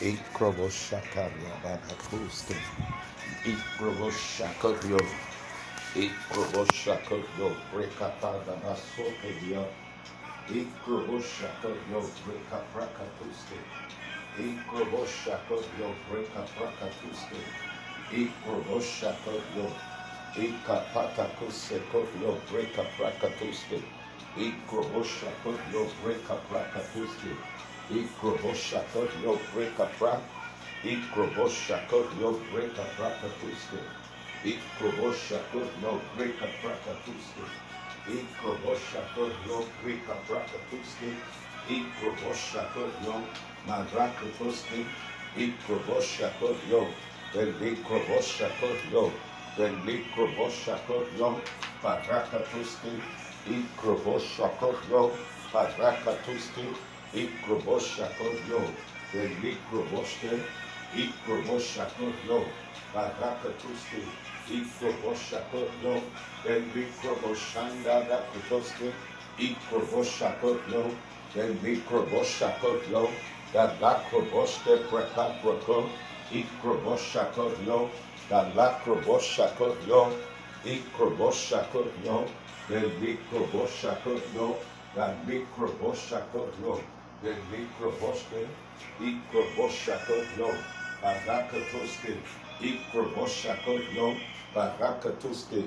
Ikroboshakaria Banakuste, Ikroboshakario, Ikroboshakario, Brekapada Basokedia, Ikroboshakario, Brekaprakatuste, Ikroboshakario, Brekaprakatuste, Ikroboshakario, Ikapatakusekorio, Brekaprakatuste, Ikroboshakario, Brekaprakatuste, Ikroboshakario, Brekaprak. Ikrobosha yo breaka praka tuske. Ikrobosha yo breaka praka tuske. Ikrobosha yo breaka praka tuske. Ikrobosha yo madraka tuske. Ikrobosha yo Velikrobosha yo Velikrobosha yo madraka tuske. Ikrobosha yo madraka tuske. Ikrobosha yo Velikrobosha Ikroboshakotlo, Barakatuski, Ikroboshakotlo, then Vikroboshanda da Kutoski, Ikroboshakotlo, then Vikroboshakotlo, that Lakroboste Prekaproko, Ikroboshakotlo, that Lakroboshakotlo, Ikroboshakotlo, then Vikroboshakotlo, that Vikroboshakotlo, then Vikroboste, Ikroboshakotlo, Barakatuski, Ikroboshakotlo, Barakatuski,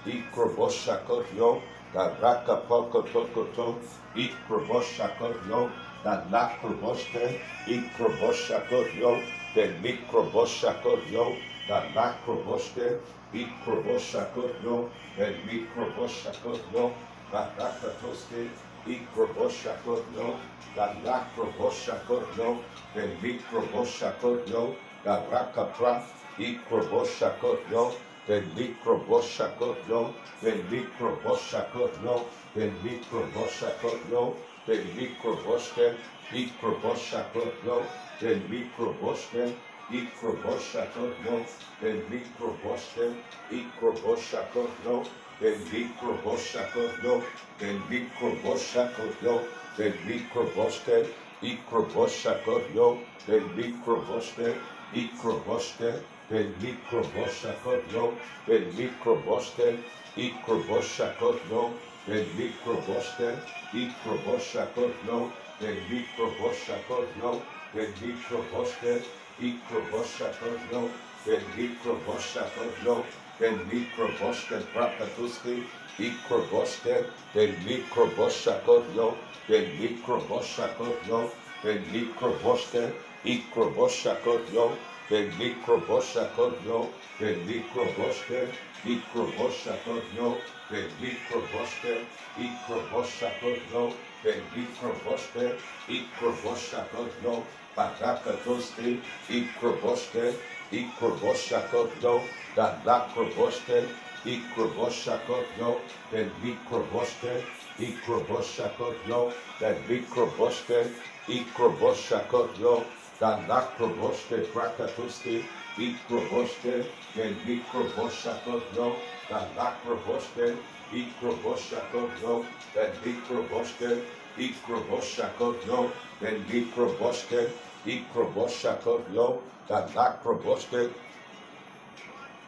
Ikroboshakotlo, Barakapokotokoto, Ikroboshakotlo, Lakroboste, Ikroboshakotlo, the Mikroboshakotlo, Lakroboste, Ikroboshakotlo, the Mikroboshakotlo, Barakatuski, Ikroboshakotlo, Lakroboshakotlo, the Mikroboshakotlo, the Rakapra, Ikroboshakotlo, the Mikroboshakotlo, the Mikroboshakotlo, the Mikroboshakotlo, the Mikroboshke, Ikroboshakotlo, the Mikroboshke, Ikroboshakotlo, the Mikroboshke, Ikroboshakotlo, the Mikroboshakotlo, the Mikroboshakotlo, the Mikroboshke, Ikroboshakotlo, the Mikroboshke, Ikroboshke, the Mikroboshakotlo, the Mikroboshke, Ikroboshakotlo, the Mikroboshke, Ikroboshakotlo, the Mikroboshakotlo, the Mikroboshke, Ikroboshakotlo, the Mikroboshakotlo, the Mikroboshke Prakatuski, Ikroboshke, the Mikroboshakotlo, the Mikroboshakotlo, the Mikroboshke, Ikroboshakotlo, the Mikroboshakotlo, the Mikroboshke, Ikroboshakotlo, the Mikroboshke, Ikroboshakotlo, the Mikroboshke, Ikroboshakotlo, Barakatoski, Ikroboshke, Ikroboshakotlo, the Lakroboshke, Ikroboshakotlo, the Mikroboshke, Ikroboshakotlo, the Mikroboshke, Ikroboshakotlo, the Lakroboshke Prakatuski, Ikroboshke, the Mikroboshakotlo, the Lakroboshke, Ikroboshakotlo, the Mikroboshke, Ikroboshakotlo, the Mikroboshke, Ikroboshakotlo, the Lakroboshke,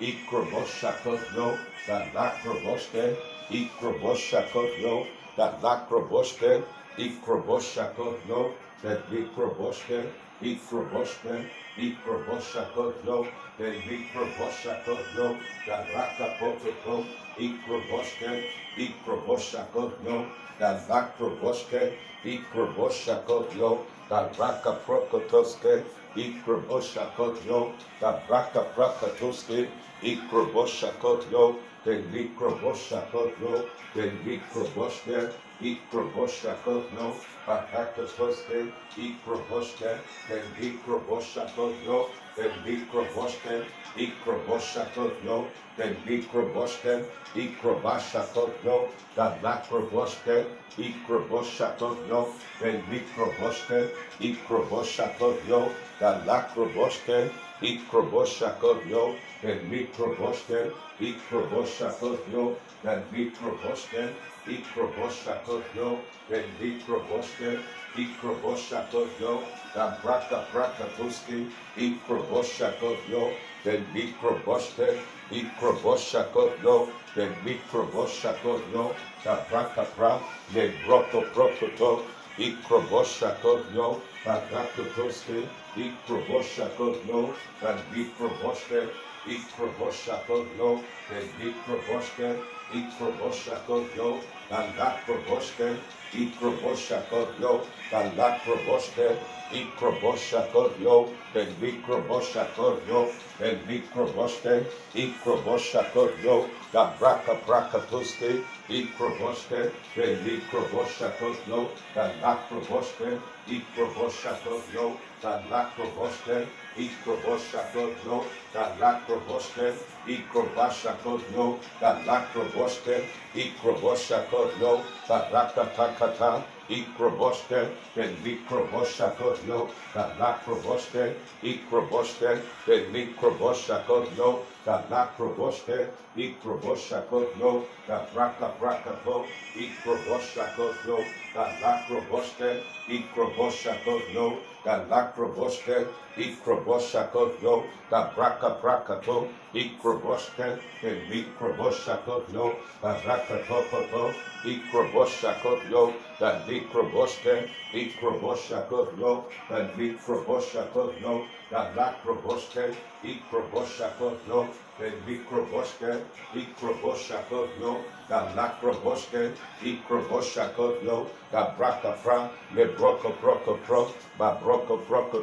Ikroboshakotlo, the Lakroboshke, Ikroboshakotlo, the Lakroboshke, Ikroboshakotlo, the Mikroboshke, Ikroboshke, Ikroboshakotlo, the Mikroboshakotlo, the Rakapotoko, Ikroboshke, Ikroboshakotlo, the Lakroboshke, Ikroboshakotlo, the Rakaprokotoske, Ikroboshakotlo, the Rakaprokatoske, Ikroboshakotlo, the Mikroboshakotlo, the Mikroboshke, Ikroboshakotlo, Barakatoske, Ikroboshke, the Mikroboshakotlo, the Mikroboshke, Ikroboshakotlo, the Mikroboshke, Ikrobashakotlo, the Lakroboshke, Ikroboshakotlo, the Mikroboshke, Ikroboshakotlo, the Lakroboshke, Ikroboshakotlo, the Mikroboshke, Ikroboshakotlo, the Mikroboshke, Ikroboshakotlo, the Mikroboshke, Ikroboshakoyo, da braka brakatoski, Ikroboshakoyo, then Mikroboshke, Ikroboshakoyo, then Mikroboshakoyo, da braka bra, then broko prokoto, Ikroboshakoyo, da brakatoski, Ikroboshakoyo, then Mikroboshke, Ikroboshakoyo, then Mikroboshke, Ikroboshakoyo, dan Lakroboshke, Ikroboshakoyo, dan Lakroboshke, Ikroboshakoyo, then Mikroboshakoyo, then Mikroboshke, Ikroboshakoyo, dan Braka Brakatoske, Ikroboshe, then Mikroboshakoyo, dan Lakroboshke, Ikroboshakoyo, dan Lakroboshke, Ikroboshakoyo, dan Lakroboshke, Ikroboshakoyo, dan Lakroboshke, Ikroboshakoyo, dan Rakatakata, Ikroboshe, then Mikroboshakoyo, dan Lakroboshke, Ikroboshe, then Mikroboshakoyo, dan Lakroboshke, Ikroboshakoyo, dan Brakato, Ikroboshakoyo, dan Lakroboshke, Ikroboshakoyo, dan Lakroboshke, Ikroboshakoyo, dan Brakato, Ikroboshe, then Mikroboshakoyo, dan Rakatopoto, Ikroboshakoyo, dan Mikroboshe, Ikroboshakoyo, dan Mikroboshakoyo, dan Lakroboshke, Ikroboshakoyo, then Mikroboshe, Ikroboshakoyo, dan Lakroboshke, Ikroboshakoyo, dan Brakapra, le Broko Pro, ba Broko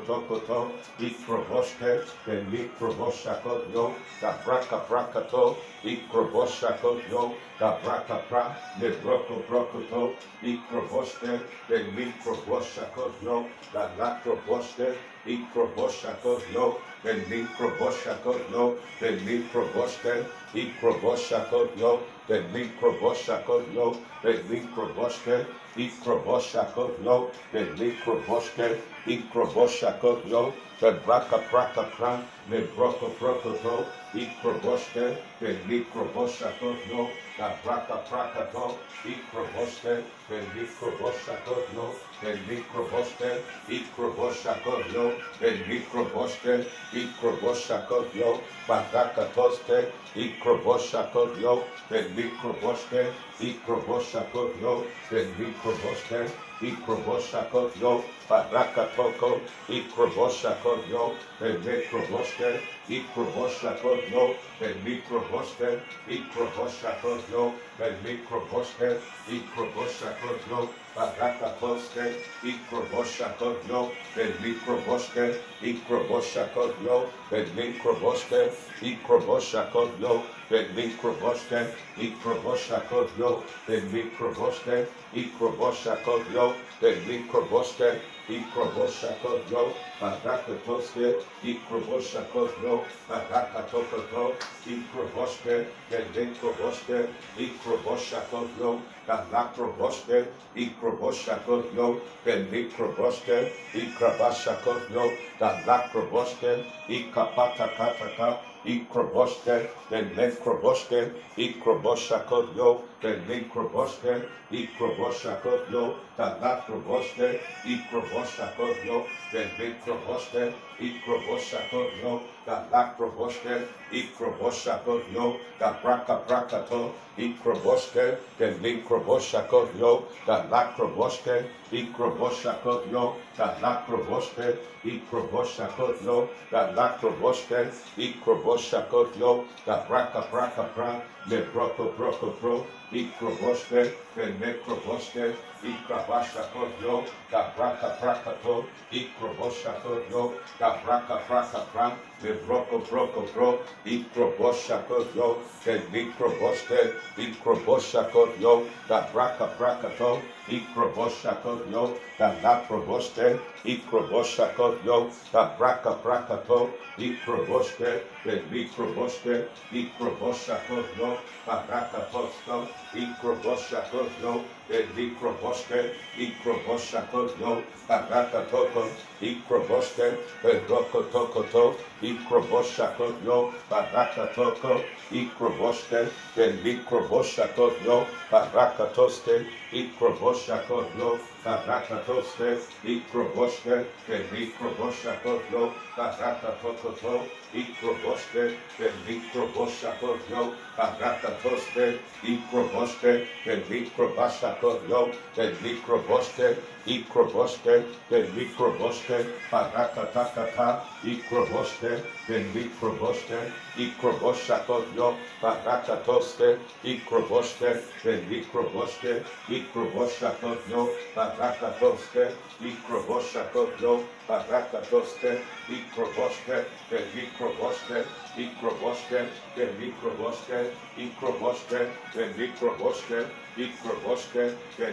Tokoto, Ikroboshe, then Mikroboshakoyo, dan Brakaprakato, Ikroboshakoyo, dan Brakapra, le Broko to, Ikroboshe, then Mikroboshakoyo, dan Lakroboshke, Ikroboshakoyo, then Mikroboshakoyo, then Mikroboshe, Ikroboshakoyo, then Mikroboshakoyo, then Mikroboshe, Ikroboshakoyo, then Mikroboshe, Ikroboshakoyo, then Braka, then Broko, Ikroboshe, then Mikroboshakoyo, then Braka, Ikroboshe, then Mikroboshakoyo, then Mikroboshe, Ikroboshakoyo, then Mikroboshe, Ikroboshakoyo, Bagakatoske, Ikroboshakoyo, then Mikroboshe, Ikroboshakoyo, then Mikroboshe, Ikroboshakoyo, Barakatoko, Ikroboshakoyo, then Mikroboshe, Ikroboshakoyo, then Mikroboshe, Ikroboshakoyo, then Mikroboshe, Ikroboshakoyo, Barakatoske, Ikroboshakoyo, then Mikroboshe, Ikroboshakoyo, then Mikroboshe, Ikroboshakoyo, then Mikroboshe, Ikroboshakoyo, then Mikroboshe, Ikroboshakoyo, then Mikroboshe, Ikroboshakoyo, Barakatoske, Ikroboshakoyo, Barakatokoto, Ikroboshe, then Mikroboshe, Ikroboshakoyo, then Lakroboshe, Ikroboshakoyo, then Mikroboshe, Ikroboshakoyo, then Lakroboshe, Ikapatakataka, Ikroboshe, then Mikroboshe, Ikroboshakoyo, then Mikroboshe, Ikroboshakoyo, then Lakroboshe, Ikroboshakoyo, then Mikroboshe, Ikroboshakoyo, then Lakroboshe, Ikroboshakoyo, then Brakato, Ikroboshe, then Mikroboshakoyo, then Lakroboshe, Ikroboshakoyo, then Lakroboshe, Ikroboshakoyo, then Lakroboshe, Ikroboshakoyo, then Braka, le Broko, Ikroboshe, then Mikroboshe, Ikroboshakoyo, then Brakato, Ikroboshakoyo, then Braka, le Broko, Ikroboshakoyo, then Mikroboshe, Ikroboshakoyo, then Brakato, Ikroboshakoyo, then Lakroboshe, Ikroboshakoyo, then Brakato, Ikroboshe, then Mikroboshe, Ikroboshakoyo, Barakatosko, Ikroboshakoyo, Ikroboske, Ikroboshakotyo, Barakatoko, Ikroboske, Rokotokoto, Ikroboshakotyo, Barakatoko, Ikroboske, Ikroboshakotyo, Barakatoske, Ikroboshakotyo, Barakatoske, Ikroboske, Ikroboshakotyo, Barakatokoto, Ikroboske, Ikroboshakotyo, Barakatoske, Ikroboske, Mikrobashakotyo, Mikroboske, Ikroboske, Mikroboske, Barakatakata, Ikroboske, Mikroboske, Ikroboshakotyo, Barakatoske, Ikroboske, Mikroboske, Ikroboshakotyo, Barakatoske, Ikroboshakotyo, Barakatoske, Ikroboske, Mikroboske, Ikroboske, Mikroboske, Ikroboske, Mikroboske, Ikroboske,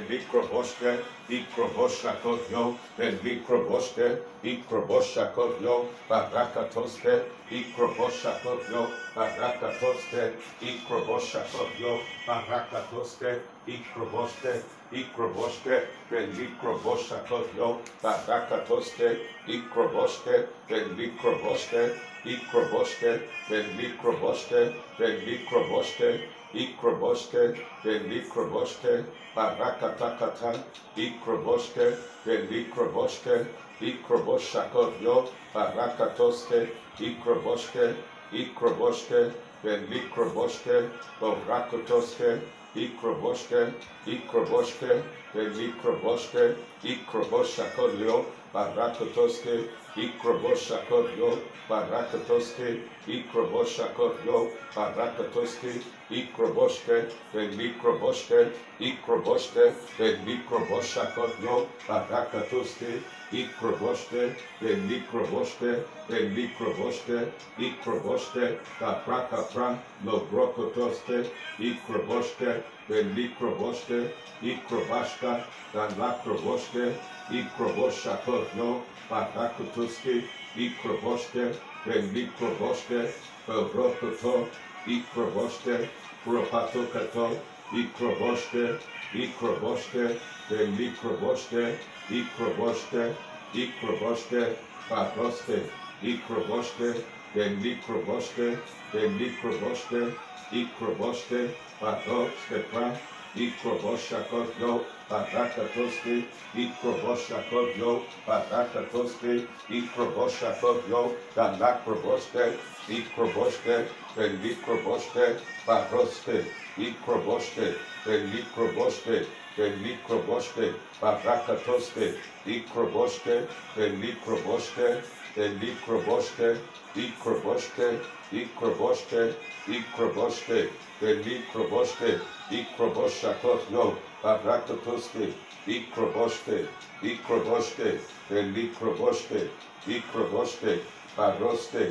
Mikroboske, Ikroboshakotyo, Mikroboske, Ikroboshakotyo, Barakatoske, Ikroboshakotyo, Barakatoske, Ikroboshakotyo, Barakatoske, Ikroboske, Ikroboske, Mikroboshakotyo, Barakatoske, Ikroboske, Mikroboske, Ikroboske, Mikroboske, Mikroboske, Ikroboske, Mikroboske, Barakatakata, Ikroboske, Mikroboske, Ikroboshakotyo, Barakatoske, Ikroboske, Ikroboske, Mikroboske, Barakatoske, Ikroboske, Ikroboske, Mikroboske, Ikroboshakotyo, Barakatoske, Ikroboshakotyo, Barakatoske, Ikroboshakotyo, Barakatoske, Ikroboske, Mikroboske, Ikroboske, Mikroboshakotyo, Barakatoske, Ikroboske, Mikroboske, Mikroboske, Ikroboske, Barakatra, Lobrokotoske, Ikroboske, Mikroboske, Ikrobashka, Lakroboske, Ikroboshakotyo, Barakatoske, Ikroboske, Mikroboske, Rokoto, Ikroboske, Propatokato, Ikroboske, Ikroboske, Mikroboske, Ikroboske, Ikroboske, Baroske, Ikroboske, Mikroboske, Mikroboske, Ikroboske, Baroske, Ikroboshakotyo, Barakatoske, Ikroboshakotyo, Barakatoske, Ikroboshakotyo, Lakroboske, Ikroboske, Mikroboske, Baroske, Ikroboske, Mikroboske, Mikroboske, Barakatoske, Ikroboske, Mikroboske, Mikroboske, Ikroboske, Ikroboske, Ikroboske, Mikroboske, Ikroboshakotyo, Barakatoske, Ikroboske, Ikroboske, Mikroboske, Ikroboske, Baroske,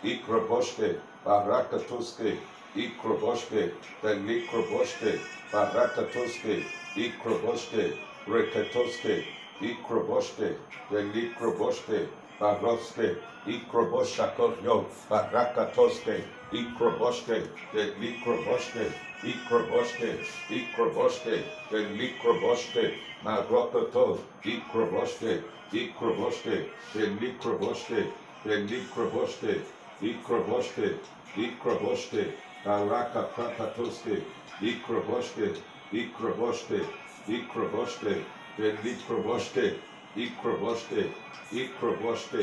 Ikroboske, Barakatoske, Ikroboske, Mikroboske, Barakatoske, Ikroboske, Rekatoske, Ikroboske, Mikroboske, Baroske, Ikroboshakotyo, Barakatoske, Ikroboske, Mikroboske, Ikroboske, Ikroboske, Mikroboske, Marokoto, Ikroboske, Ikroboske, Mikroboske, Mikroboske, Ikroboske, Ikroboske, Barakatoske, Ikroboske, Ikroboske, Ikroboske, Mikroboske, Ikroboske, Ikroboske,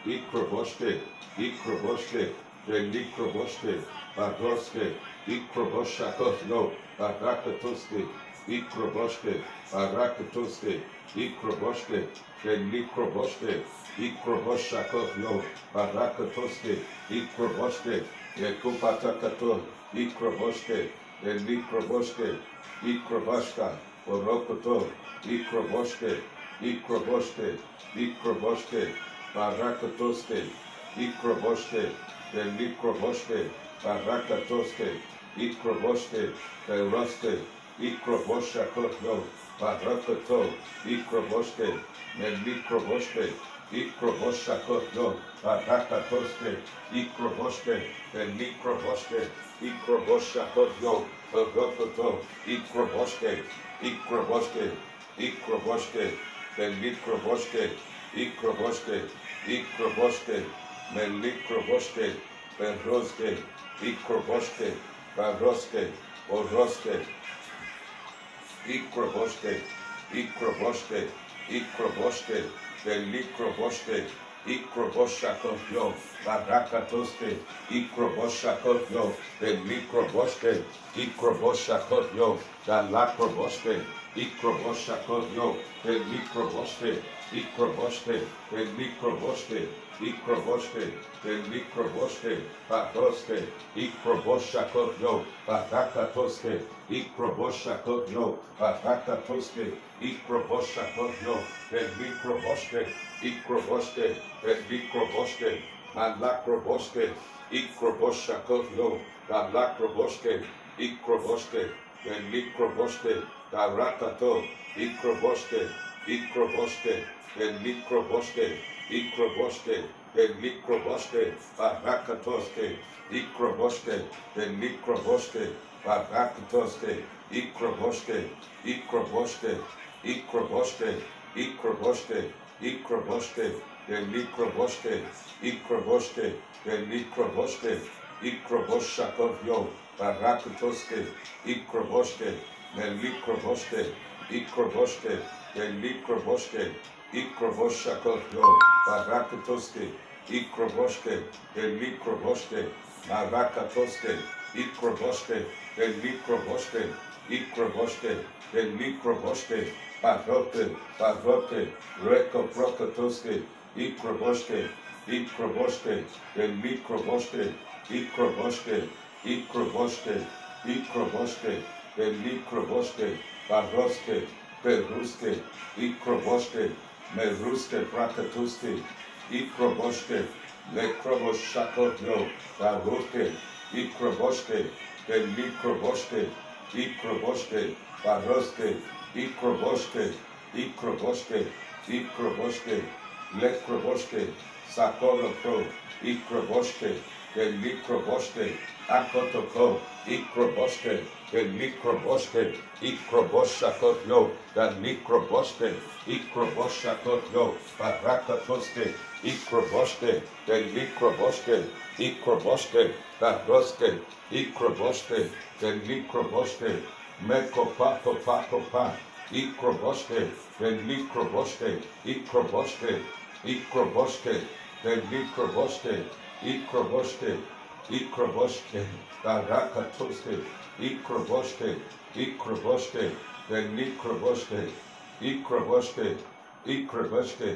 Ikroboske, Ikroboske, Mikroboske, Baroske, Ikroboshakotyo, Barakatoske, Ikroboske, Barakatoske, Ikroboske, Mikroboske, Ikroboshakotyo, Barakatoske, Ikroboske, Kupatakato, Ikroboske, Mikroboske, Ikrobashka, Orokoto, Ikroboske, Ikroboske, Ikroboske, Barakatoske, Ikroboske, Mikroboske, Barakatoske, Ikroboske, Roske, Ikroboshakotyo, Barakato, Ikroboske, Mikroboske, Ikroboshakotyo, Barakatoske, Ikroboske, Mikroboske, Ikroboshakotyo, Barokoto, Ikroboske, Ikroboske, Ikroboske, Belikroboske, Ikroboske, Ikroboske, Melikroboske, Berroske, Ikroboske, Barroske, Oroske, Ikroboske, Ikroboske, Ikroboske, Belikroboske, Ikroboshakotyo, Barakatoske, Ikroboshakotyo, Belikroboske, Ikroboshakotyo, Dalakroboske, Ikroboshakotyo, Belikroboske, Ikroboske, Belikroboske, Ikroboske, Belikroboske, Baroske, Ikroboshakotyo, Barakatoske, Ikroboshakotyo, Barakatoske, Ikroboshakotyo, Belikroboske, Ikroboske, Belikroboske, Malakroboske, Ikroboshakotyo, Dalakroboske, Ikroboske, Belikroboske, Darakato, Ikroboske, Ikroboske, Belikroboske, Ikroboske, Belikroboske, Barakatoske, Ikroboske, Belikroboske, Barakatoske, Ikroboske, Ikroboske, Ikroboske, Ikroboske, Ikroboske, Belikroboske, Ikroboske, Belikroboske, Ikroboshakotyo, Barakatoske, Ikroboske, Belikroboske, Ikroboske, Belikroboske, Ikroboshakotyo, Barakatoske, Ikroboske, Belikroboske, Barakatoske, Ikroboske, Belikroboske, Ikroboske, Belikroboske, Barote, Barote, Rekoprokatoske, Ikroboske, Ikroboske, Belikroboske, Ikroboske, Ikroboske, Ikroboske, Belikroboske, Baroske, Peruske, Ikroboske, Meruske, Prakatuske, Ikroboske, Lekroboshakotyo, Baroke, Ikroboske, Belikroboske, Ikroboske, Baroske, Ikroboske, Ikroboske, Ikroboske, Lekroboske, Sakolopro, Ikroboske, Belikroboske, Akotoko, Ikroboske, Belikroboske, Ikroboshakotyo, Belikroboske, Ikroboshakotyo, Barakatoske, Ikroboske, Belikroboske, Ikroboske, Baroske, Ikroboske, Belikroboske, Meko Papo Papo Pa, Ikroboske, Belikroboske, Ikroboske, Ikroboske, Belikroboske, Ikroboske, Ikroboske, Barakatoske, Ikroboske, Ikroboske, Belikroboske, Ikroboske, Ikroboske,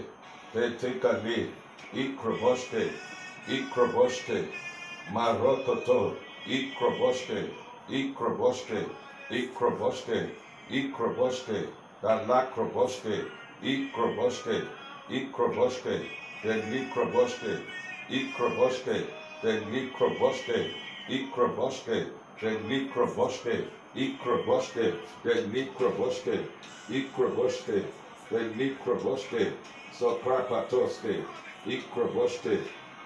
Betekali, Ikroboske, Ikroboske, Marototo, Ikroboske, Ikroboske, Ikroboske, Ikroboske, Dalakroboske, Ikroboske, Ikroboske, Belikroboske, Ikroboske, Belikroboske, Ikroboske, Belikroboske, Ikroboske, Belikroboske, Ikroboske, Belikroboske, Soprapatoske, Ikroboske,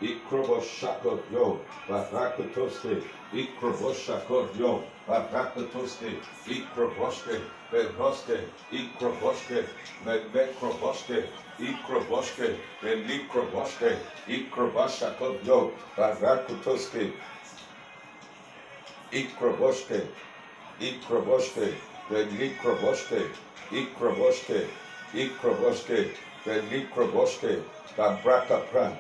Ikroboshakotyo, Barakatoske, Ikroboshakotyo, Barakatoske, Ikroboske, Beroske, Ikroboske, Melekroboske, Ikroboske, Belikroboske, Ikrobashakotyo, Barakatoske, Ikroboske, Ikroboske, Belikroboske, Ikroboske, Ikroboske, Belikroboske, Babrakapra,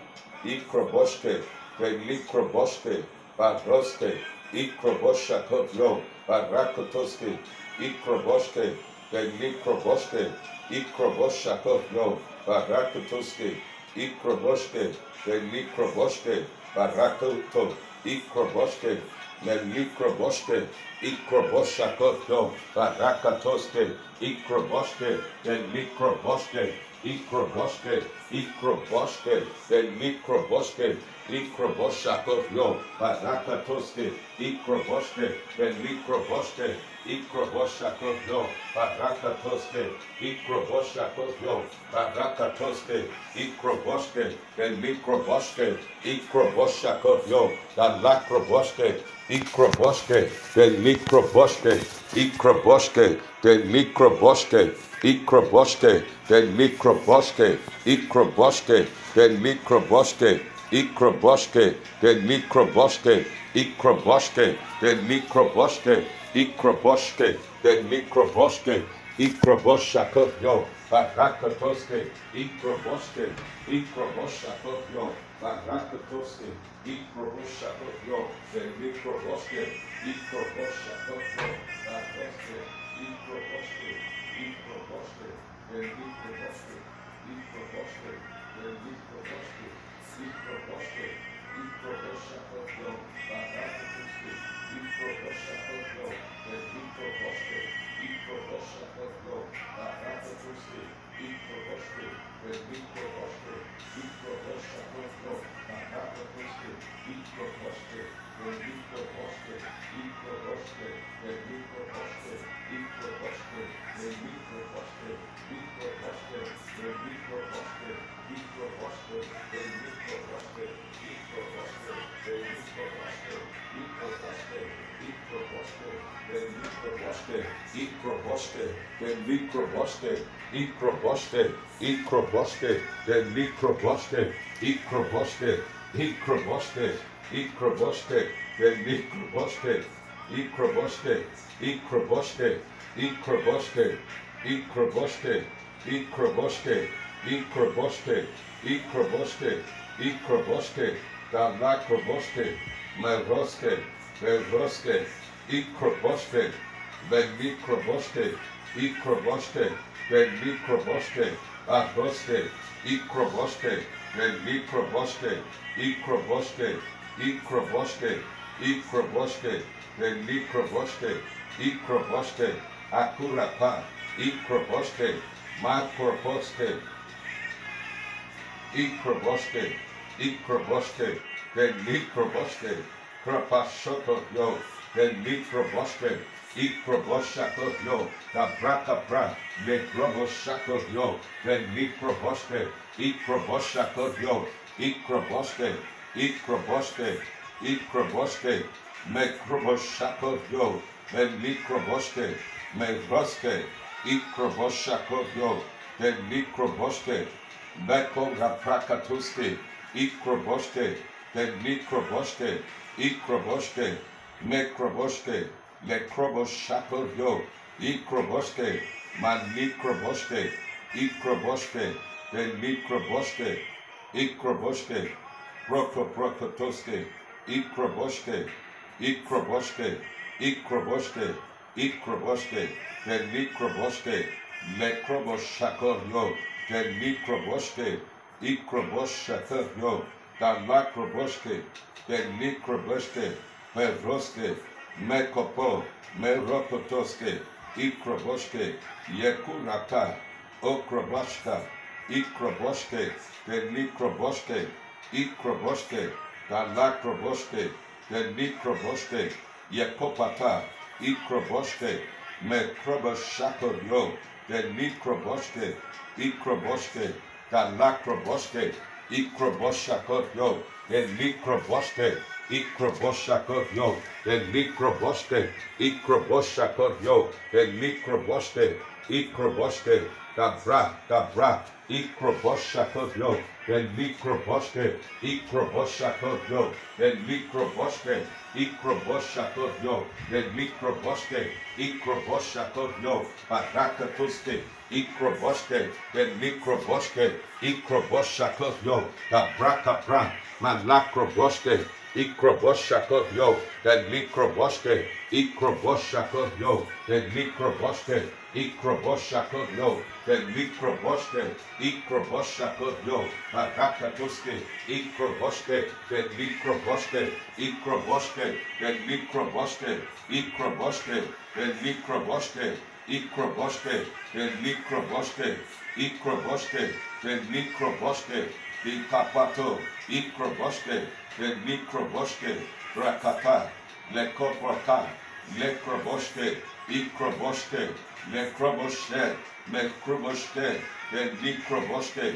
Ikroboske, Belikroboske, Baroske, Ikroboshakotyo, Barakatoske, Ikroboske, Belikroboske, Ikroboshakotyo, Barakatoske, Ikroboske, Belikroboske, Barakato, Ikroboske, Melikroboske, Ikroboshakotyo, Barakatoske, Ikroboske, Belikroboske, Ikroboske, Ikroboske, the Mikroboske, Ikroboshakotyo, Barakatoske, Ikroboske, the Mikroboske, Ikroboshakotyo, Barakatoske, Ikroboshakotyo, Barakatoske, Ikroboske, the Mikroboske, Ikroboshakotyo, the Lakroboske, Ikroboske, the Mikroboske, Ikroboske, the Mikroboske, Ikroboske, the Mikroboske, Ikroboske, the Mikroboske, Ikroboske, the Mikroboske, Ikroboske, the Mikroboske, Ikroboske, the Mikroboske, Ikroboshakotyo, Barakatoske, Ikroboske, Ikroboshakotyo, Barakatoske, Ikroboshakotyo, the Mikroboske, Ikroboshakotyo, Barakatoske, Ikroboske, Ikroboske, the Mikroboske, Ikroboske, the Mikroboske, Ikroboske, Ikroboshakotyo, Barakatoske, Ikroboshakotyo, the Mikroboske, Ikroboshakotyo, Barakatoske, Ikroboske, the Mikroboske, Ikroboshakotyo, Barakatoske, Ikroboske, the Mikroboske, Ikroboske, the Mikroboske, Ikroboske, the Mikroboske, Ikroboske, the Mikroboske, Ikroboske, the Mikroboske, Ikroboske, the Mikroboske, Ikroboske, Ikroboske, the Mikroboske, Ikroboske, Ikroboske, the Mikroboske, Ikroboske, Ikroboske, Ikroboske, the Mikroboske, Ikroboske, Ikroboske, Ikroboske, Ikroboske, Ikroboske, Ikroboske, Ikroboske, Ikroboske, the Lakroboske, Meroske, Meroske, Ikroboske, the Mikroboske, Ikroboske, the Mikroboske, Aroske, Ikroboske, the Mikroboske, Ikroboske, Ikroboske, Ikroboske, the Mikroboske, Ikroboske, Akurapa, Ikroboske, Makroboske, Ikroboske, Ikroboske, the Mikroboske, Krapashotyo, the Mikroboske, Ikroboshakotyo, the Brakapra, the Kroboshakotyo, the Mikroboske, Ikroboshakotyo, Ikroboske, Ikroboske, Ikroboske, Mekroboshakotyo, the Mikroboske, Meroske, Ikroboshakotyo, the Mikroboske, Mekoraprakatuske, Ikroboske, the Mikroboske, Ikroboske, Mekroboske, Lekroboshakotyo, Ikroboske, Manikroboske, Ikroboske, the Mikroboske, Ikroboske, Prokoprokotoske, Ikroboske, Ikroboske, Ikroboske, Ikroboske, the Mikroboske, Lekroboshakotyo, the Mikroboske, Ikroboshakotyo, the Lakroboske, the Mikroboske, Meroske, Mekopo, Merokotoske, Ikroboske, Yekurata, Okrobashka, Ikroboske, the Mikroboske, Ikroboske, the Lakroboske, the Mikroboske, Yekopata, Ikroboske, Mekroboshakotyo, the Mikroboske, Ikroboske, the Lakroboske, Ikroboshakotyo, the Mikroboske, Ikroboshakotyo, the Mikroboske, Ikroboshakotyo, the Mikroboske, Ikroboske, Dabra, Ikroboshakotyo, the Mikroboske, Ikroboshakotyo, the Mikroboske, Ikroboshakotyo, the Mikroboske, Ikroboshakotyo, Barakatuske, Ikroboske, the Mikroboske, Ikroboshakotyo, the Brakapra, Malakroboske, Ikroboshakotyo, the Mikroboske, Ikroboshakotyo, the Mikroboske, Ikroboshakotyo, the Mikroboske, Ikroboshakotyo, Barakatuske, Ikroboske, the Mikroboske, Ikroboske, the Mikroboske, Ikroboske, the Mikroboske, Ikroboske, the Likroboske, Ikroboske, the Likroboske, the Kapato, Ikroboske, the Likroboske, Rakata, Lekopraka, Lekroboske, Ikroboske, Lekroboske, Lekroboske, the Likroboske,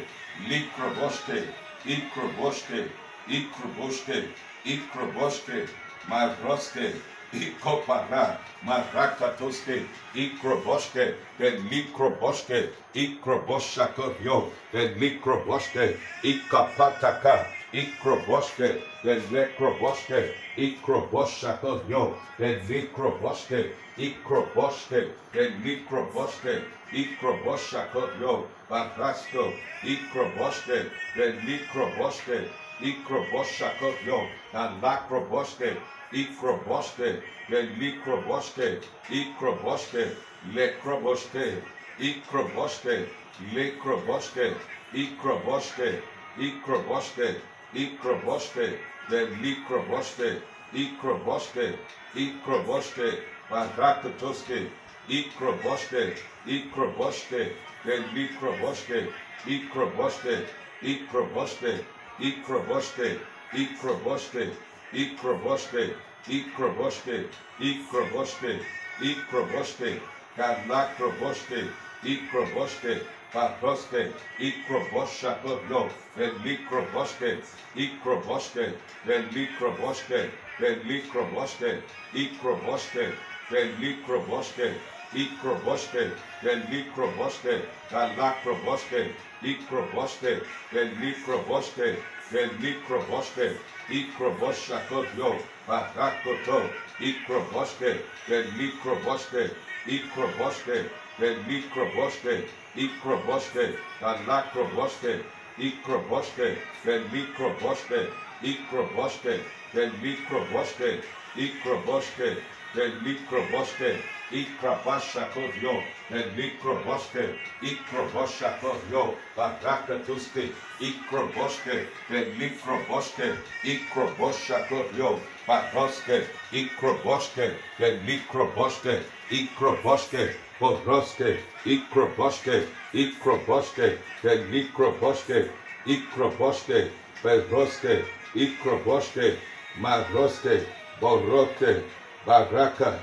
Likroboske, Ikroboske, Ikroboske, Ikroboske, Maroske, Ikopara, Marakatoske, Ikroboske, the Likroboske, Ikroboshakotyo, the Likroboske, Ikapataka, Ikroboske, the Lekroboske, Ikroboshakotyo, the Likroboske, Ikroboske, the Likroboske, Ikroboshakotyo, Barasto, Ikroboske, the Likroboske, Ikroboshakotyo, and Lakroboske, Ikroboske, the Likroboske, Ikroboske, Lekroboske, Ikroboske, Lekroboske, Ikroboske, Ikroboske, Ikroboske, the Likroboske, Ikroboske, Ikroboske, Barakatoske, Ikroboske, Ikroboske, the Likroboske, Ikroboske, Ikroboske, Ikroboske, Ikroboske, Ikroboske, Ikroboske, Ikroboske, Ikroboske, Galakroboske, Ikroboske, Patroske, Ikroboshakotyo, the Likroboske, Ikroboske, the Likroboske, the Likroboske, Ikroboske, the Likroboske, Ikroboske, the Likroboske, Galakroboske, Ikroboske, the Likroboske, the Likroboske, Ikroboshakotyo, Barakoto, Ikroboske, the Likroboske, Ikroboske, the Likroboske, Ikroboske, Galakroboske, Ikroboske, the Likroboske, Ikroboske, the Likroboske, Ikroboske, the Likroboske, Ikrabashakotyo, the Likroboske, Ikroboshakotyo, Barakatuske, Ikroboske, the Likroboske, Ikroboshakotyo, Baroske, Ikroboske, the Likroboske, Ikroboske, Boroske, Ikroboske, Ikroboske, the Likroboske, Ikroboske, Beroske, Ikroboske, Maroske, Boroke, Baraka,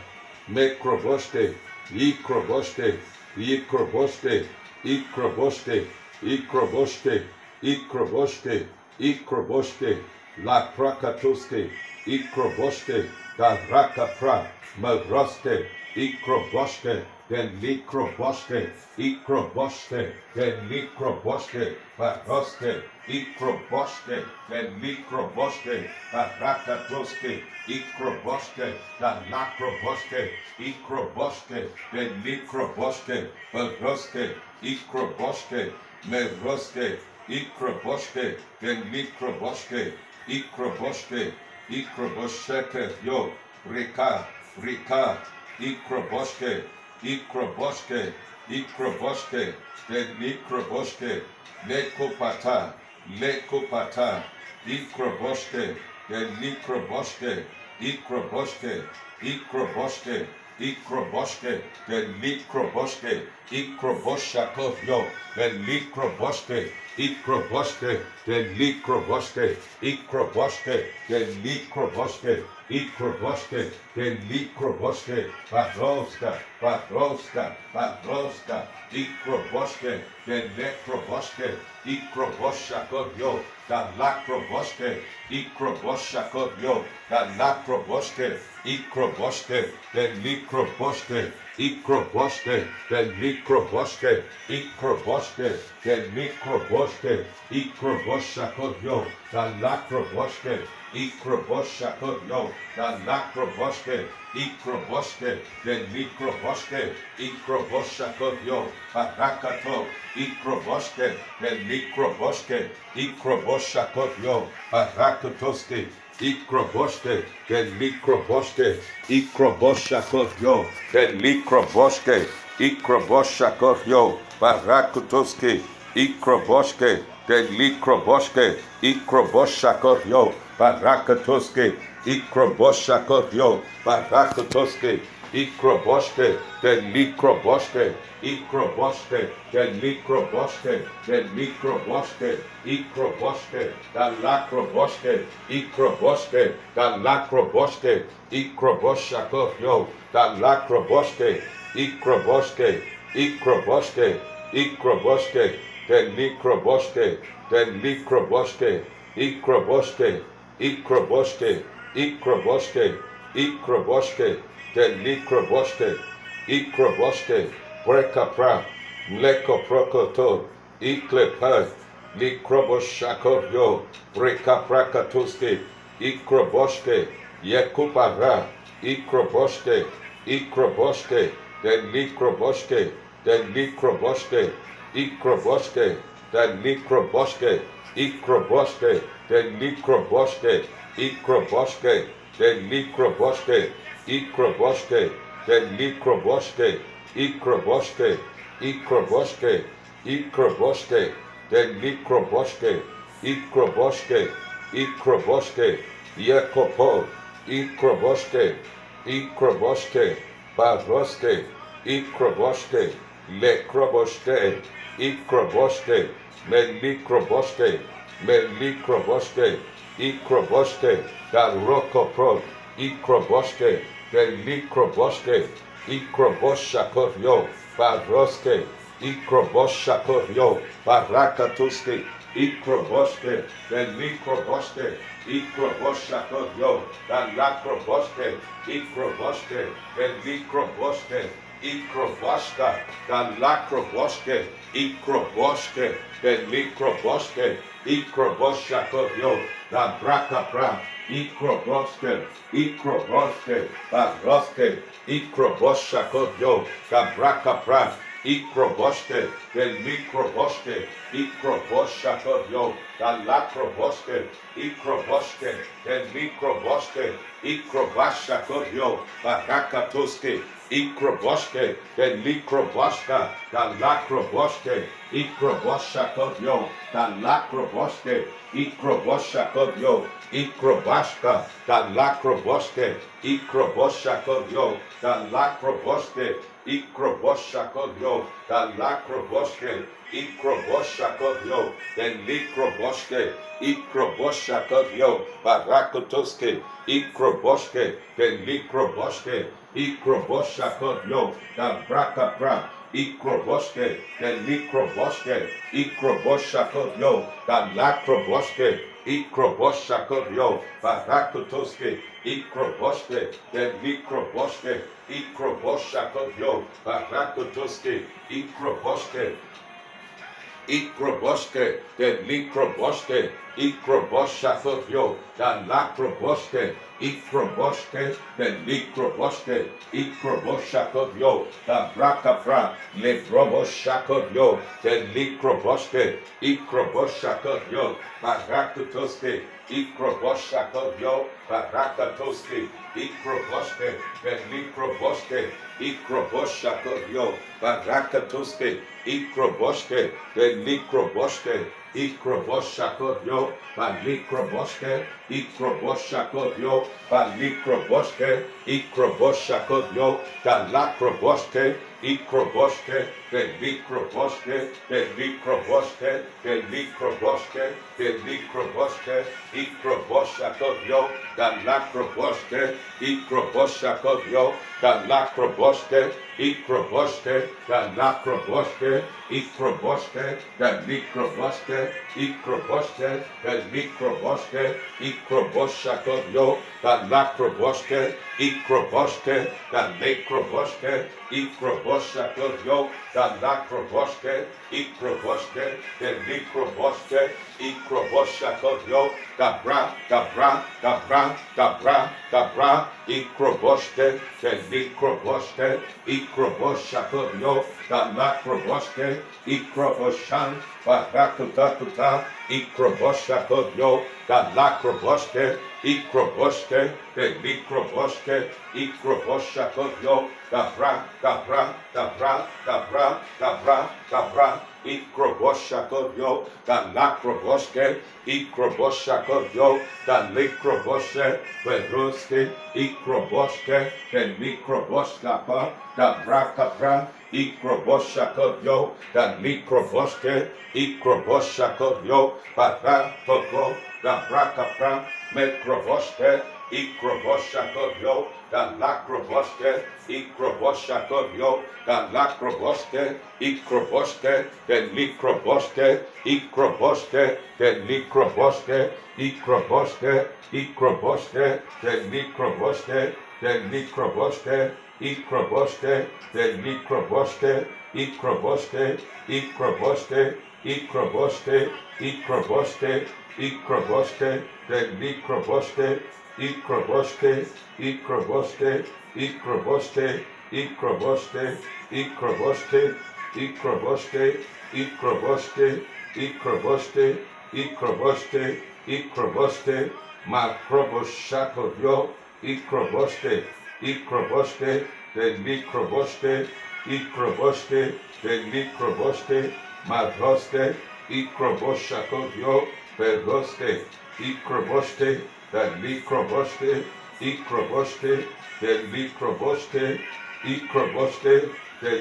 Mekroboske, Ikroboske, Ikroboske, Ikroboske, Ikroboske, Ikroboske, Ikroboske, La Prakatoske, Ikroboske, Garaka Pra, Maroske, Ikroboske, then Likroboske, Ikroboske, then Likroboske, Baroske, Ikroboske, then Likroboske, Barakatoske, Ikroboske, then Lakroboske, Ikroboske, then Likroboske, Baroske, Ikroboske, Meroske, Ikroboske, then Likroboske, Ikroboske, Ikrobosheke, yo, Rika, Rika, Ikroboske, Ikroboske, Ikroboske, then Ikroboske, Lekopata, Lekopata, Ikroboske, then Ikroboske, Ikroboske, Ikroboske, Ikroboske, then Likroboske, Ikroboshakotyo, then Likroboske, Ikroboske, then Likroboske, Ikroboske, then Likroboske, Ikroboske, then Likroboske, Baroska, Baroska, Baroska, Ikroboske, then Lekroboske, Ikroboshakotyo, then Lakroboske, Ikroboshakotyo, then Lakroboske, Ikroboske, then Likroboske, Ikroboske, then Likroboske, Ikroboske, then Likroboske, Ikroboshakotyo, then Lakroboske, Ikroboshakotyo, then Lakroboske, Ikroboske, then Likroboske, Ikroboshakotyo, Barakato, Ikroboske, then Likroboske, Ikroboshakotyo, Barakatoske, Ikroboske, then Likroboske, Ikroboshakotyo, then Likroboske, Ikroboshakotyo, Barakatoske, Ikroboske, then Likroboske, Ikroboshakotyo, Barakatoske, Ikroboshakotyo, Barakatoske, Ikroboske, the Likroboske, Ikroboske, the Likroboske, the Likroboske, Ikroboske, the Lakroboske, Ikroboske, the Lakroboske, Ikroboshakofyo, the Lakroboske, Ikroboske, Ikroboske, Ikroboske, the Likroboske, the Likroboske, Ikroboske, Ikroboske, Ikroboske, Ikroboske, the Likroboske, Ikroboske, Brekapra, Lekoprokoto, Iklepa, Likroboshakovyo, Brekaprakatoske, Ikroboske, Yekupara, Ikroboske, Ikroboske, the Likroboske, the Likroboske, Ikroboske, the Likroboske, Ikroboske, the Likroboske, Ikroboske, the Likroboske, Ikroboske, the Likroboske, Ikroboske, Ikroboske, Ikroboske, the Likroboske, Ikroboske, Ikroboske, Yakopo, Ikroboske, Ikroboske, Baroske, Ikroboske, Lekroboske, Ikroboske, Melikroboske, Melikroboske, Ikroboske, Darokopro, Ikroboske, Melikroboske, Ikroboshakovyo, Baroske, Ikroboshakovyo, Barakatuske, Ikroboske, Melikroboske, Ikroboshakovyo, Dalakroboske, Ikroboske, Melikroboske, Ikroboska, Dalakroboske, Ikroboske, Melikroboske, Ikroboshakovyo, Dabrakapra, Ikroboske, Ikroboske, Baroske, Ikroboshakovyo, Dabrakapra, Ikroboske, Melikroboske, Ikroboshakovyo, Dalakroboske, Ikroboske, Melikroboske, Ikrobashakovyo, Barakatoske, Ikroboske, Melikroboska, Dalakroboske, Ikroboshakovyo, Dalakroboske, Ikroboshakovyo, Ikrobashka, Dalakroboske, Ikroboshakovyo, Dalakroboske, Ikroboshakovyo, Dalakroboske, Ikroboshakovyo, Melikroboske, Ikroboshakovyo, Barakotoske, Ikroboske, Melikroboske, Ikroboshakovyo, Dabrakapra, Ikroboske, Melikroboske, Ikroboshakovyo, Dalakroboske, Ikroboshakovyo, Barakotoske, Ikroboske, Melikroboske, Ikroboshakovyo, Barakotoske, Ikroboske, Ikroboske, Melikroboske, Ikroboshakovyo, Dalakroboske, Ikroboske, Melikroboske, Ikroboshakovyo, Dabrakapra, Lekroboshakovyo, Melikroboske, Ikroboshakovyo, Barakotoske, Ikroboshakovyo, Barakatoske, Ikroboske, Melikroboske, Ikroboshakovyo, Barakatoske, Ikroboske, Melikroboske, Ikroboshakovyo, Balikroboske, Ikroboshakovyo, Balikroboske, Ikroboshakovyo, Dalakroboske, Ikroboske, Melikroboske, Melikroboske, Melikroboske, Melikroboske, Ikroboshakovyo, Dalakroboske, Ikroboshakovyo, Dalakroboske, Ikroboske, Dalakroboske, Ikroboske, Melikroboske, Ikroboske, Melikroboske, Ikroboshakovyo, Dalakroboske, Ikroboske, Melikroboske, Ikroboshakovyo, Dalakroboske, Ikroboske, Melikroboske, Ikroboshakovyo, Dabra, Dabra, Dabra, Dabra, Dabra, Ikroboske, Melikroboske, Ikroboshakovyo, Dalakroboske, Ikroboshan, Barakutakuta, Ikroboshakovyo, Dalakroboske, Ikroboske, Melikroboske, Ikroboshakovyo, Dabra, Dabra, Dabra, Dabra, Dabra, Dabra, Ikroboshakotyo, Galakroboske, Ikroboshakotyo, Galikroboshe, Veruske, Ikroboske, Mikroboskapa, Dabrakapra, Ikroboshakotyo, Galikroboske, Ikroboshakotyo, Paratoko, Dabrakapra, Mekroboske, Ikroboshakotyo, Galakroboske, Ikroboshakotyo, Galakroboske, Ikroboske, Likroboske, Ikroboske, Likroboske, Ikroboske, Ikroboske, Likroboske, Likroboske, Ikroboske, Likroboske, Ikroboske, Ikroboske, Ikroboske, Ikroboske, Ikroboske, Likroboske, Ikroboske, Ikroboske, Ikroboske, Ikroboske, Ikroboske, Ikroboske, Ikroboske, Ikroboske, Ikroboske, Ikroboske, Makroboshakotyo, Ikroboske, Ikroboske, Likroboske, Ikroboske, Likroboske, Madroske, Ikroboshakotyo, Pergoske, Ikroboske, Likroboske, Ikroboske, Likroboske, Ikroboske,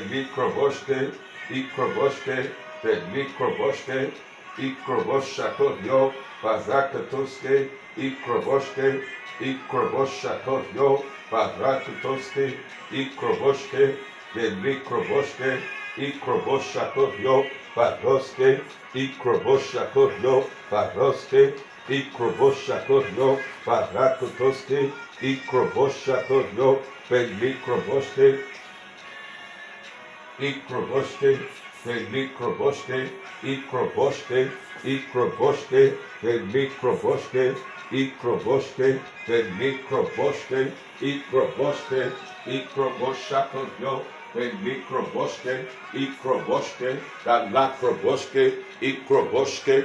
Likroboske, Ikroboske, Likroboske, Ikroboshakotyo, Parakatoske, Ikroboske, Ikroboshakotyo, Parakatoske, Ikroboske, Likroboske, Ikroboshakotyo, Paroske, Ikroboshakotyo, Paroske, Ikroboshakotyo, Parakatoske, Ikroboshakotyo, Likroboske, Ikroboske, Likroboske, Ikroboske, Ikroboske, Likroboske, Ikroboske, Likroboske, Ikroboske, Ikroboshakotyo, Likroboske, Ikroboske, Galakroboske, Ikroboske,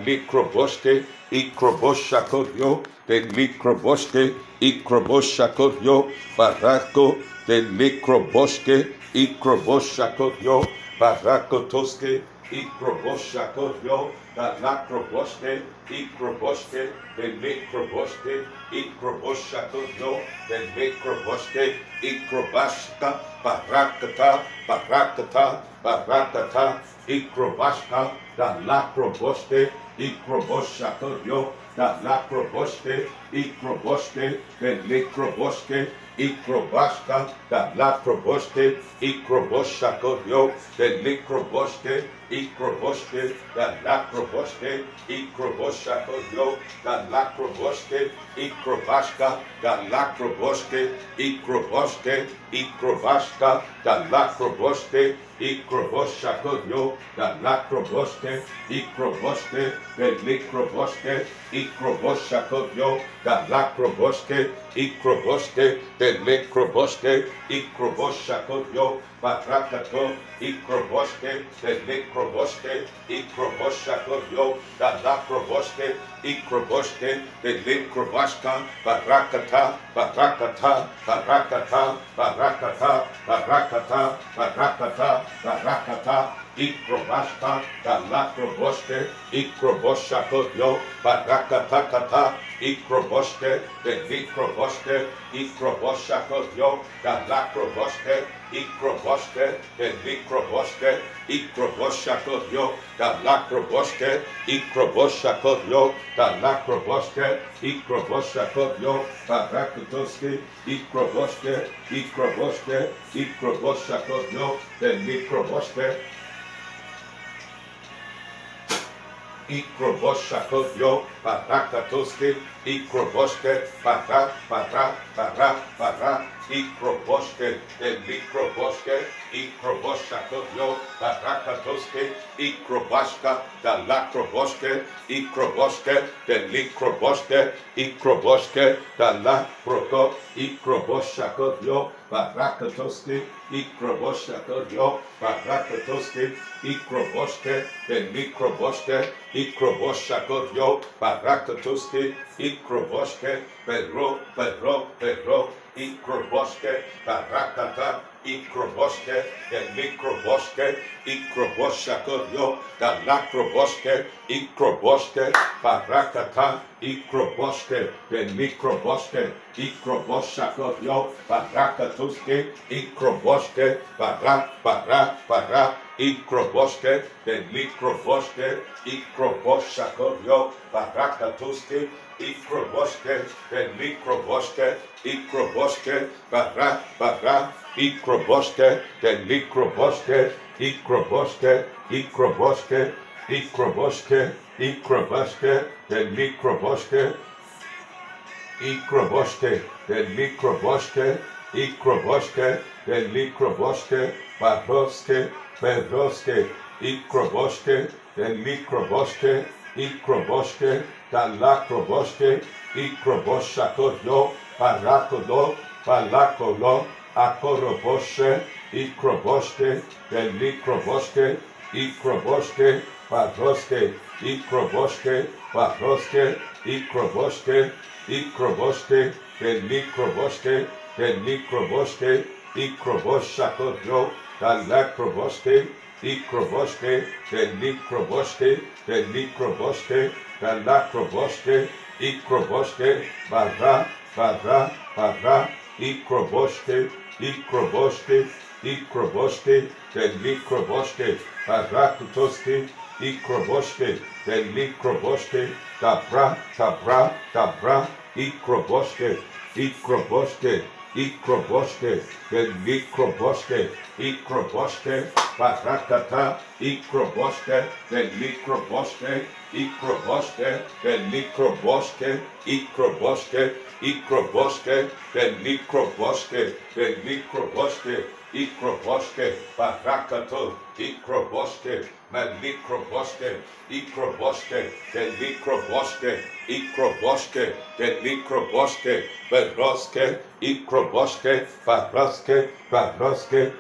Likroboske, Ikroboshakotyo, Likroboske, Ikroboshakotyo, Barako, Likroboske, Ikroboshakotyo, Barakotoske, Ikroboshakotyo, Galakroboske, Ikroboske, Likroboske, Ikroboshakotyo, Likroboske, Ikrobashka, Barakata, Barakata, Barakata, Ikrobashka, Galakroboske, Ikroboshakotyo, Galakroboske, Ikroboske, Likroboske, Ikrobashka, Galakroboske, Ikroboshakotyo, Likroboske, Ikroboske, Galakroboske, Ikroboshakotyo, Galakroboske, Ikrobashka, Galakroboske, Ikroboske, Ikrobashka, Galakroboske, Ikroboshakotyo, Galakroboske, Ikroboske, Likroboske, Ikroboshakotyo, Galakroboske, Ikroboske, Likroboske, Ikroboshakotyo, Barakato, Ikroboske, Likroboske, Ikroboshakotyo, Galakroboske, Ikroboske, Likrobashka, Barakata, Barakata, Barakata, Barakata, Barakata, Barakata, Barakata, Ikrobashka, Galakroboske, Ikroboshakotyo, Barakatakata, Ikroboske, Likroboske, Ikroboshakotyo, Galakroboske, Ikroboske, Likroboske, Ikroboshakotyo, Galakroboske, Ikroboshakotyo, Galakroboske, Ikroboshakotyo, Barakatoske, Ikroboske, Ikroboske, Ikroboshakotyo, Likroboske, Ikroboshakotyo, Barakatoske, Ikroboske, Para, Para, Para, Para, Ikroboske, Likroboske, Ikroboshakotyo, Barakatoske, Ikrobashka, Galakroboske, Ikroboske, Likroboske, Ikroboske, Galakroto, Ikroboshakotyo, Barakatoske, Ikroboshakotyo, Barakatoske, Ikroboske, Likroboske, Ikroboshakotyo, Barakatoske, Ikroboske, Pedro, Ikroboske, Barakata, Ikroboske, the Mikroboske, Ikroboshakoyo, the Lakroboske, Ikroboske, Barakata, Ikroboske, the Mikroboske, Ikroboshakoyo, Barakatuske, Ikroboske, Bara, Ikroboske, the Mikroboske, Ikroboshakoyo, Barakatuske, Ikroboske, the Mikroboske, Ikroboske, Bara, Ikroboske, the Mikroboske, Ikroboske, Ikroboske, Ikroboske, Ikroboske, the Mikroboske, Ikroboske, the Mikroboske, Ikroboske, the Mikroboske, Baroske, Beroske, Ikroboske, the Mikroboske, Ikroboske, the Lakroboske, Ikroboshakoyo, Barakodo, Balakolo, Akoroboshe, Ikroboske, the Mikroboske, Ikroboske, Baroske, Ikroboske, Baroske, Ikroboske, Ikroboske, the Mikroboske, the Mikroboske, Ikroboshakoyo, the Lakroboske, Ikroboske, the Mikroboske, the Mikroboske, the Lakroboske, Ikroboske, Bara, Ikroboske, Ikroboske, Ikroboske, the Mikroboske, Barakutoske, Ikroboske, the Mikroboske, Tabra, Ikroboske, Ikroboske, Ikroboske, the Mikroboske, Ikroboske, Barakata, Ikroboske, the Mikroboske, Ikroboske, the Mikroboske, Ikroboske, Ikroboske, the Mikroboske, the Mikroboske, Ikroboske, Barakato, Ikroboske, Mikroboske, Ikroboske, the Mikroboske, Ikroboske, the Mikroboske, Beroske, Ikroboske, Baroske,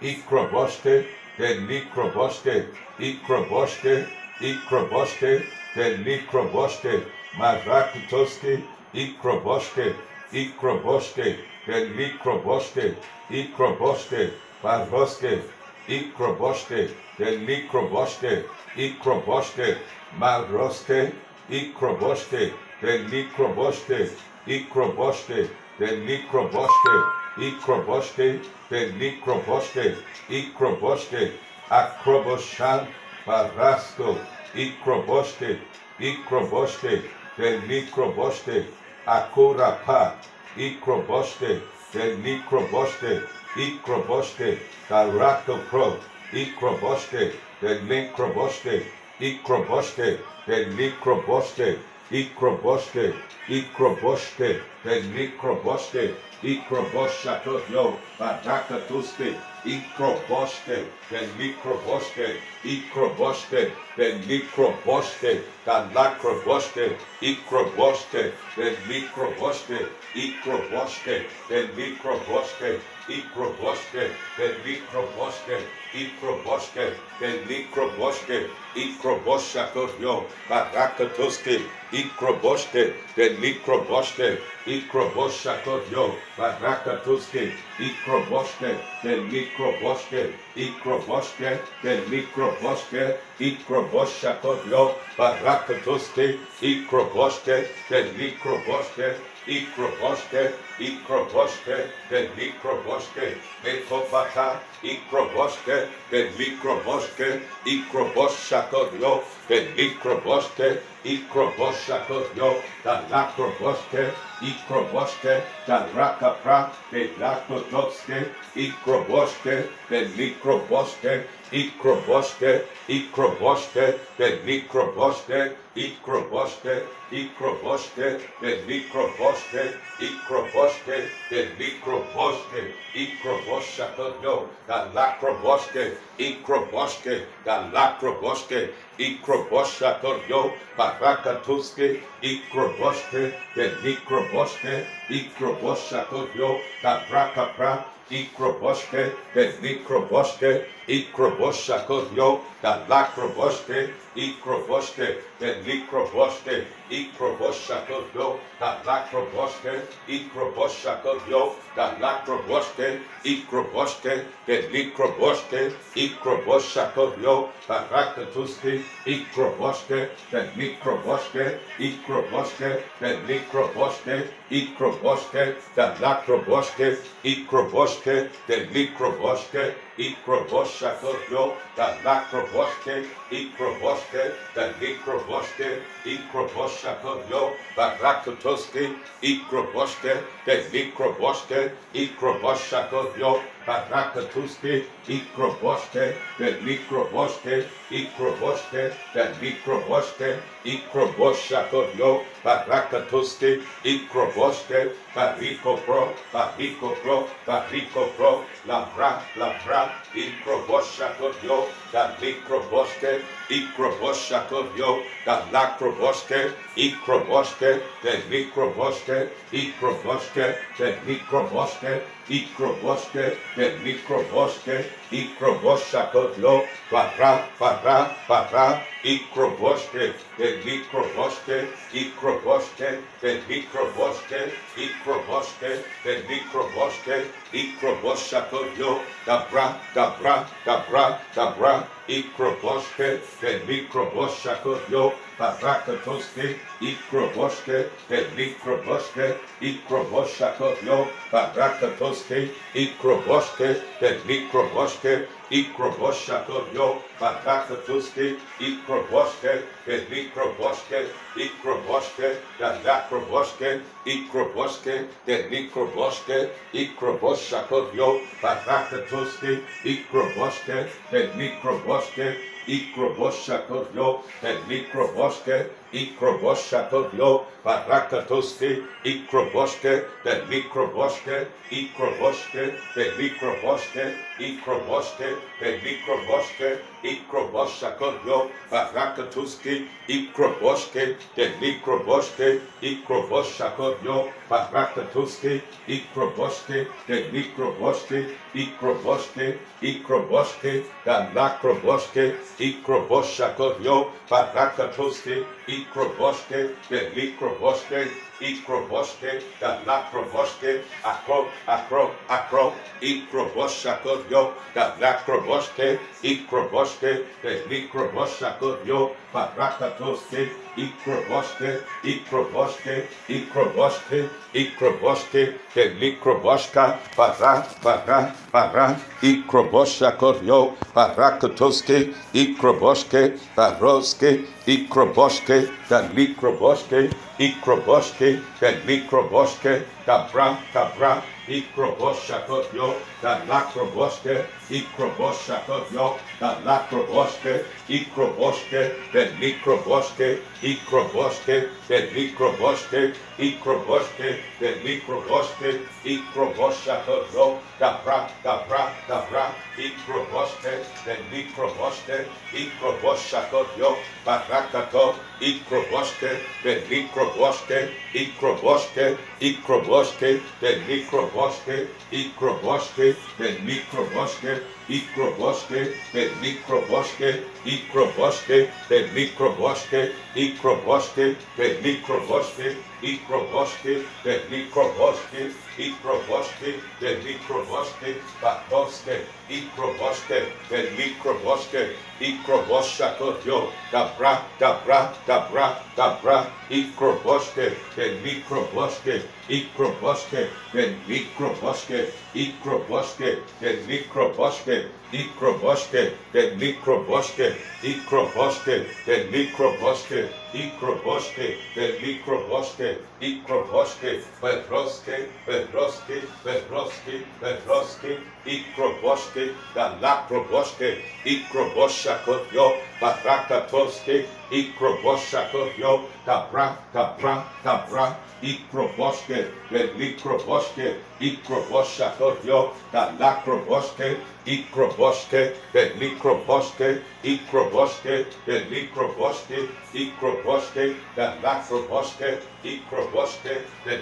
Ikroboske, the Mikroboske, Ikroboske, Ikroboske, the Mikroboske, Marakutoske, Ikroboske, Ikroboske, the Mikroboske, Ikroboske, Baroske, Ikroboske, the Mikroboske, Ikroboske, Maroske, Ikroboske, the Mikroboske, Ikroboske, the Mikroboske, Ikroboske, the Mikroboske, Ikroboske, Akroboshan, Barasko, Ikroboske, Ikroboske, the Mikroboske, Akurapa, Ikroboske, the Mikroboske, Ikroboske, Garako Pro, Ikroboske, the Mikroboske, Ikroboske, the Mikroboske, Ikroboske, Ikroboske, the Mikroboske, Ikroboshakoyo, Barakatuske, Ikroboske, the Mikroboske, Ikroboske, the Mikroboske, Galakroboske, Ikroboske, the Mikroboske, Ikroboske, the Mikroboske, Ikroboske, the Mikroboske, Ikroboske, the Mikroboske, Ikroboshakoyo, Barakatuske, Ikroboske, the Mikroboske, Ikroboshakoyo, Barakatuske, Ikroboske, the Mikroboske, Ikroboske, the Mikroboske, Ikroboshakoyo, Barakatuske, Ikroboske, the Mikroboske, Ikroboske, Ikroboske, the Mikroboske, Metopata, Ikroboske, the Mikroboske, Ikroboshakoyo, the Mikroboske, Ikroboshakoyo, the Lakroboske, Ikroboske, the Rakapra, the Lakotoske, Ikroboske, the Mikroboske, Ikroboske, Ikroboske, the Mikroboske, Ikroboske, Ikroboske, the Mikroboske, Ikroboske, the Mikroboske, Ikroboshakoyo, the Lakroboske, Ikroboske, the Lakroboske, Ikroboshakoyo, Barakatuske, Ikroboske, the Mikroboske, Ikroboshakoyo, the Rakapra, Ikroboske, the Mikroboske, Ikroboshakotyo, da lakroboshke, Ikroboshke, the likroboshke, Ikroboshakotyo, da lakroboshke, Ikroboshakotyo, da lakroboshke, Ikroboshke, the likroboshke, Ikroboshakotyo, da rakatuski, Ikroboshke, the likroboshke, Ikroboshke, the likroboshke, Ikroboshke, the lakroboshke, Ikroboshke, the likroboshke, Ikroboshakotyo, the lakroboshke, Ikroboshke, the likroboshke, Ikroboshakotyo, the rakatuski, Ikroboshke, the likroboshke, Ikroboshakotyo, Barakatuski, Ikroboshke, the Likroboshke, Ikroboshke, the Likroboshke, Ikroboshakotyo, Barakatuski, Ikroboshke, Barikopro, Barikopro, Barikopro, Labra, Labra, Ikroboshakotyo, the Likroboshke, Ikroboshakotyo, the Lakroboshke, Ikroboshke, the Likroboshke, Ikroboshke, the Likroboshke, Ikroboshke, the Likroboshke, Ikroboshakotyo, Bara, Bara, Bara, Ikroboshke, the Likroboshke, Ikroboshke, the Likroboshke, Ikroboshke, the Likroboshke, Ikroboshakotyo, Dabra, Dabra, Dabra, Dabra, Ikroboshke, the Likroboshakotyo, Barakatoske, Ikroboshke, the Likroboshke, Ikroboshakotyo, Barakatoske, Ikroboshke, the Likroboshke, Ikroboshakotyo, Barakatoske, Ikroboshke, the Likroboshke, Ikroboshke, the Lakroboshke, Ikroboshke, the Likroboshke, Ikroboshakotyo, Barakatoske, Ikroboshke, the Likroboshke, Ikroboshakotyo, the Likroboshke, Ikroboshakotyo, Barakatoske, Ikroboshke, the Likroboshke, Ikroboshke, the Likroboshke, Ikroboshke, the Likroboshke, Ikroboshakotyo, Barakatoske, Ikroboshke, the Likroboshke, Ikroboshakotyo, Barakatoske, Ikroboshke, the Likroboshke, Ikroboshke, Ikroboshke, the Lakroboshke, Ikroboshakotyo, Barakatoske, Ikroboshke, the Likroboshke, Ikroboshke, the Lakroboshke, Akro, Akro, Akro, Ikroboshakotyo, the Lakroboshke, Ikroboshke, the Likroboshakotyo, Barakatoske, Ikroboshke, Ikroboshke, Ikroboshke, Ikroboshke, the Likroboshka, Bara, Bara, Bara, Ikroboshakotyo, Barakatoske, Ikroboshke, Baroske, Ikroboshke, the Likroboshke, Ikroboshke, the Likroboshke, Dabra, Dabra, Ikroboshakotyo, the Lakroboshke, Ikroboshakotyo, the Lakroboshke, Ikroboshke, the Likroboshke, Ikroboshke, the Likroboshke, Ikroboshke, the Likroboshke, Ikroboshakotyo, Dabra, Dabra, Dabra, Ikroboshke, the Likroboshke, Ikroboshakotyo, Barakato, Ikroboshke, the Likroboshke, Ikroboshke, Ikroboshke, the Likroboshke, Ikroboshke, the Likroboshke, Ikroboshke, the Likroboshke, Ikroboshke, the Likroboshke, Ikroboshke, the Likroboshke, Ikroboshke, the Likroboshke, Ikroboshke, the Likroboshke, Bakoske, Ikroboshke, the Likroboshke, Ikroboshakotyo, Dabra, Dabra, Dabra, Dabra, Ikroboshke, the Likroboshke, Ikroboshke, the Likroboshke, Ikroboshke, the Likroboshke, Ikroboshke, the Likroboshke, Ikroboshke, the Likroboshke, Ikroboshke, the Likroboshke, Ikroboshke, Pedroske, Pedroske, Pedroske, Pedroske, Ikroboshke, the Lakroboshke, Ikroboshakotyo, Barakatoske, Ikroboshakotyo, Dabra, Dabra, Dabra, Ikroboshke, the Likroboshke, Ikroboshakotyo, the Lakroboshke, Ikroboshke, the Likroboshke, Ikroboske, Likroboske, Ikroboske, Lakroboske, Ikroboske,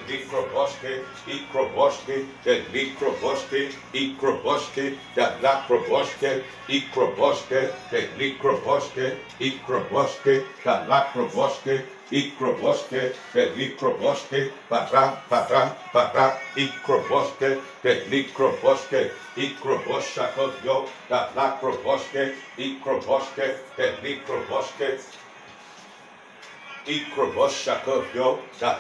Likroboske, Ikroboske, Likroboske, Ikroboske, Lakroboske, Ikroboske, Likroboske, Ikroboske, Lakroboske, Ikroboske, Likroboske, para, Ikroboske, Likroboske, Ikroboshakotyo, Lakroboske, Ikroboske, Likroboske, Ikroboshakotyo,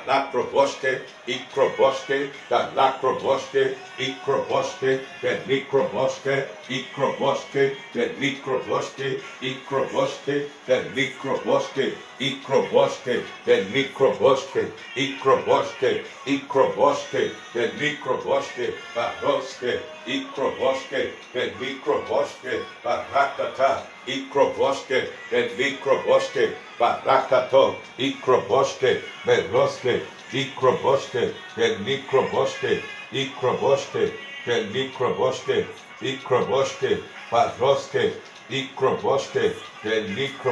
Lakroboske, Ikroboske, Lakroboske, Ikroboske, Likroboske, Ikroboske, Likroboske, Ikroboske, Likroboske, Ikroboske, Likroboske, Ikroboske, Ikroboske, Likroboske, Baroske, Ikroboske, Likroboske, Barakata, Ikroboske, Likroboske, Barakato, Ikroboske, Beroske, Ikroboske, Likroboske, Ikroboske, Likroboske, Ikroboske, Baroske, Ikroboske, Likroboske,